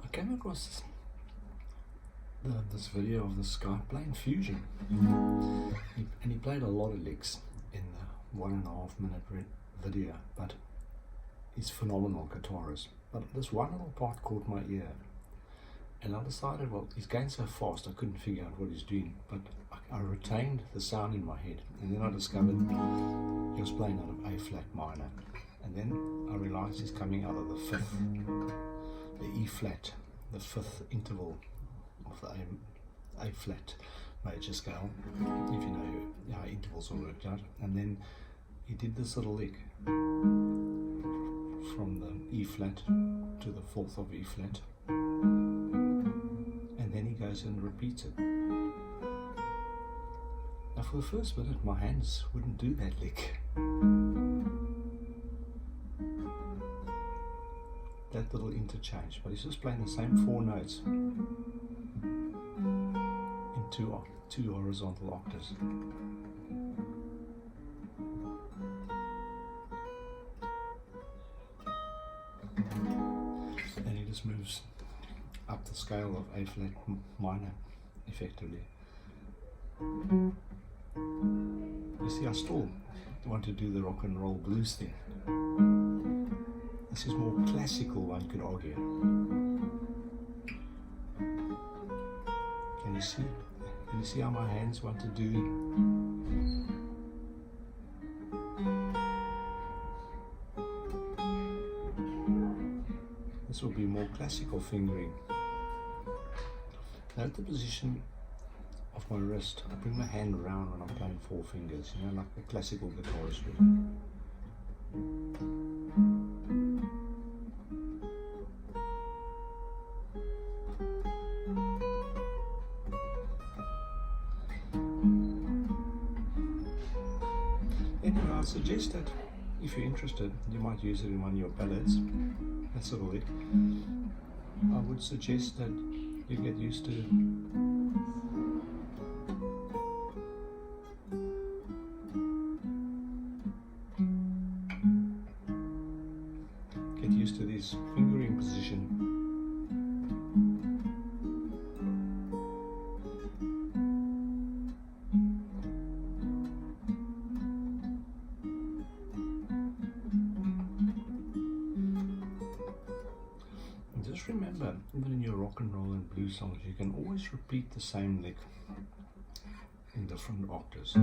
I came across this video of this guy playing fusion, and he played a lot of licks in the 1.5 minute video, but he's phenomenal guitarist. But this one little part caught my ear, and I decided, well, he's going so fast I couldn't figure out what he's doing, but I retained the sound in my head, and then I discovered he was playing out of A flat minor, and then I realized he's coming out of the fifth, the E flat, the fifth interval of the A flat major scale, if you know how intervals are worked out. And then he did this little lick from the E flat to the fourth of E flat, and then he goes and repeats it. Now for the first minute my hands wouldn't do that lick, that little interchange, but he's just playing the same 4 notes in two horizontal octaves. And he just moves up the scale of A flat minor effectively. You see, I still want to do the rock and roll blues thing. This is more classical, one could argue. Can you see? Can you see how my hands want to do? This will be more classical fingering. Note the position of my wrist. I bring my hand around when I'm playing 4 fingers, you know, like a classical guitarist would. Anyway, I suggest that if you're interested, you might use it in one of your ballads. That's sort of it. I would suggest that you get used to this fingering position. And just remember, even in your rock and roll and blues songs, you can always repeat the same lick in different octaves.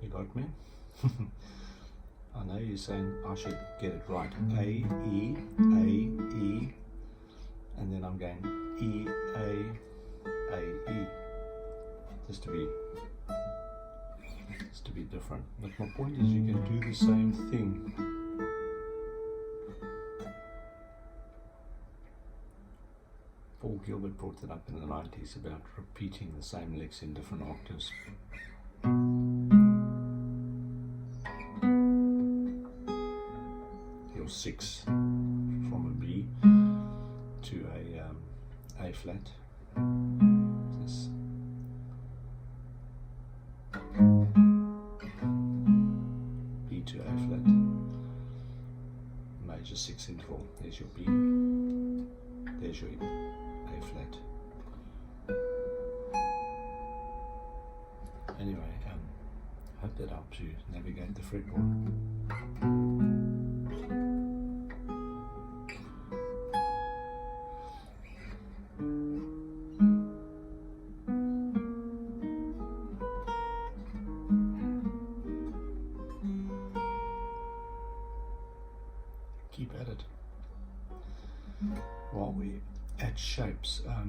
You got me? I know you're saying I should get it right. A, E, and then I'm going E, A, E, just to be different. But my point is, you can do the same thing. Paul Gilbert brought it up in the 90s about repeating the same licks in different octaves. Your 6 from a B to a flat. This. B to A flat. Major 6 interval. There's your B. There's your A flat. Anyway, hope that helps you navigate the fretboard. Keep at it. While we're at shapes, I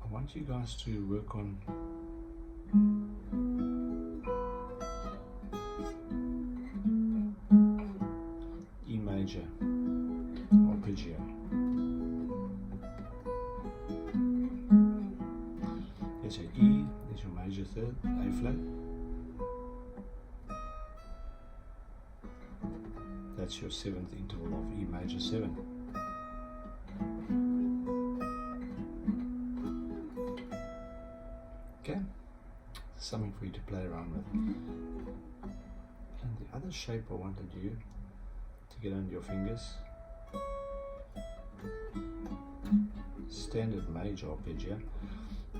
want you guys to work on E major arpeggio. that's your 7th interval of E major 7. Okay, something for you to play around with. And the other shape I wanted you to get under your fingers, standard major arpeggio.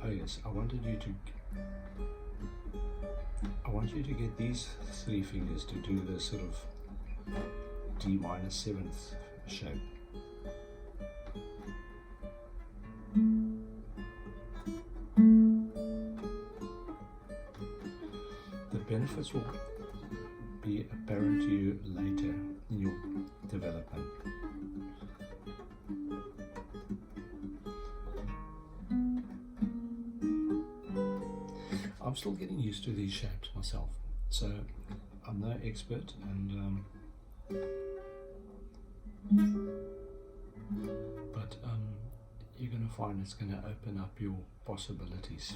Oh yes, I want you to get these 3 fingers to do the sort of D minor 7th shape. The benefits will be apparent to you later in your development. I'm still getting used to these shapes myself, so I'm no expert, and but you're going to find it's going to open up your possibilities.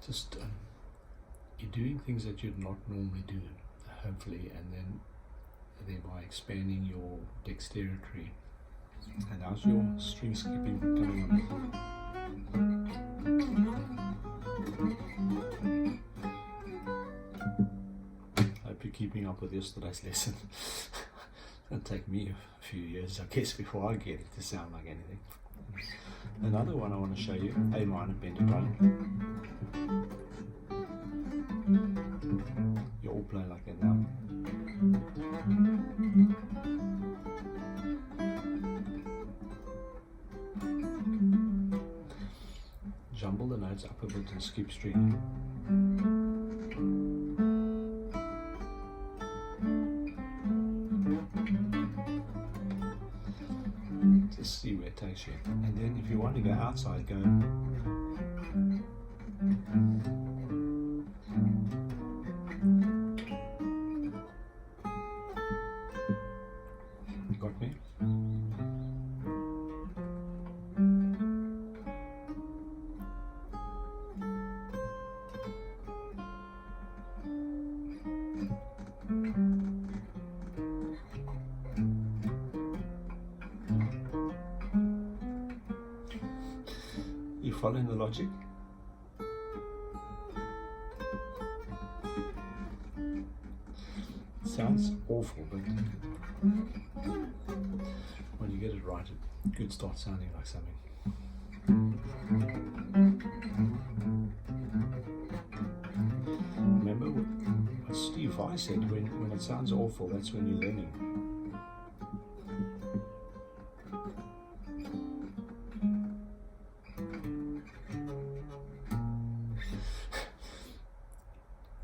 Just you're doing things that you'd not normally do, hopefully, and then thereby expanding your dexterity. And how's your string skipping coming on? Hope you're keeping up with yesterday's lesson. It'll take me a few years, I guess, before I get it to sound like anything. Another one I want to show you, A minor pentatone. You all play like that now. Jumble the notes up a bit and skip string. Just see where it takes you. And then if you want to go outside, go. You got me? You following the logic? Sounds awful, but when you get it right, it could start sounding like something. Remember what Steve Vai said, when it sounds awful, that's when you're learning.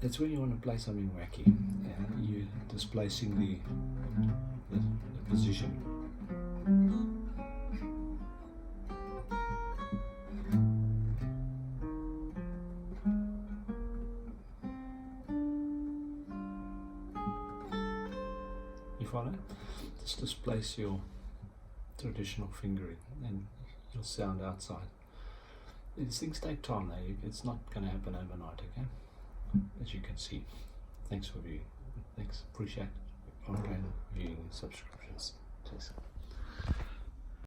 That's when you want to play something wacky, and you're displacing the position. You follow? Just displace your traditional fingering and you'll sound outside. These things take time though, it's not going to happen overnight, okay? As you can see. Thanks for viewing. Thanks, appreciate ongoing viewing and subscriptions. Cheers.